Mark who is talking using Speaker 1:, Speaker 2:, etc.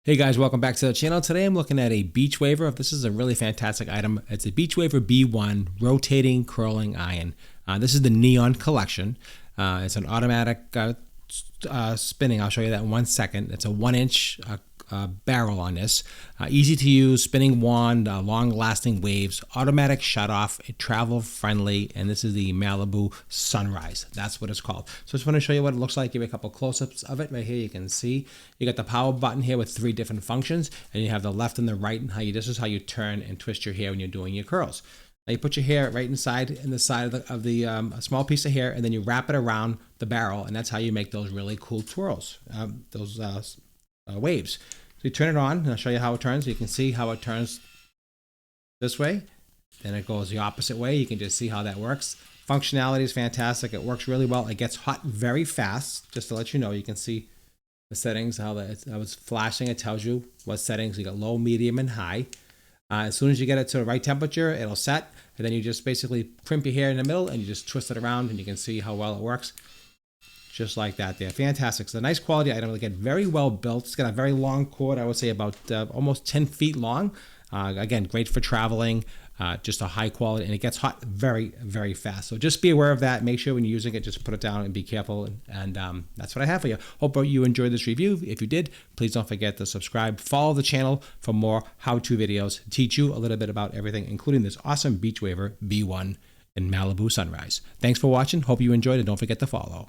Speaker 1: Hey guys, welcome back to the channel. Today I'm looking at a Beachwaver. This is a really fantastic item. It's a Beachwaver B1 rotating curling iron. This is the Neon collection. It's an automatic spinning. I'll show you that in 1 second. It's a 1-inch barrel on this. Easy to use, spinning wand, long-lasting waves, automatic shut-off, travel-friendly, and this is the Malibu Sunrise. That's what it's called. So I just want to show you what it looks like. Give you a couple close-ups of it. Right here you can see you got the power button here with 3 different functions, and you have the left and the right, and this is how you turn and twist your hair when you're doing your curls. Now you put your hair right inside in the side of the a small piece of hair, and then you wrap it around the barrel, and that's how you make those really cool twirls, those waves. So you turn it on, and I'll show you how it turns. You can see how it turns this way. Then it goes the opposite way. You can just see how that works. Functionality is fantastic. It works really well. It gets hot very fast. Just to let you know, you can see the settings, how it's flashing. It tells you what settings. You got low, medium, and high. As soon as you get it to the right temperature, it'll set. And then you just basically crimp your hair in the middle, and you just twist it around, and you can see how well it works. Just like that there. Fantastic. It's a nice quality item. Again, very well built. It's got a very long cord. I would say about almost 10 feet long. Again, great for traveling. Just a high quality, and it gets hot very, very fast. So just be aware of that. Make sure when you're using it, just put it down and be careful. And that's what I have for you. Hope you enjoyed this review. If you did, please don't forget to subscribe. Follow the channel for more how-to videos. Teach you a little bit about everything, including this awesome Beachwaver B1 and Malibu Sunrise. Thanks for watching. Hope you enjoyed, and don't forget to follow.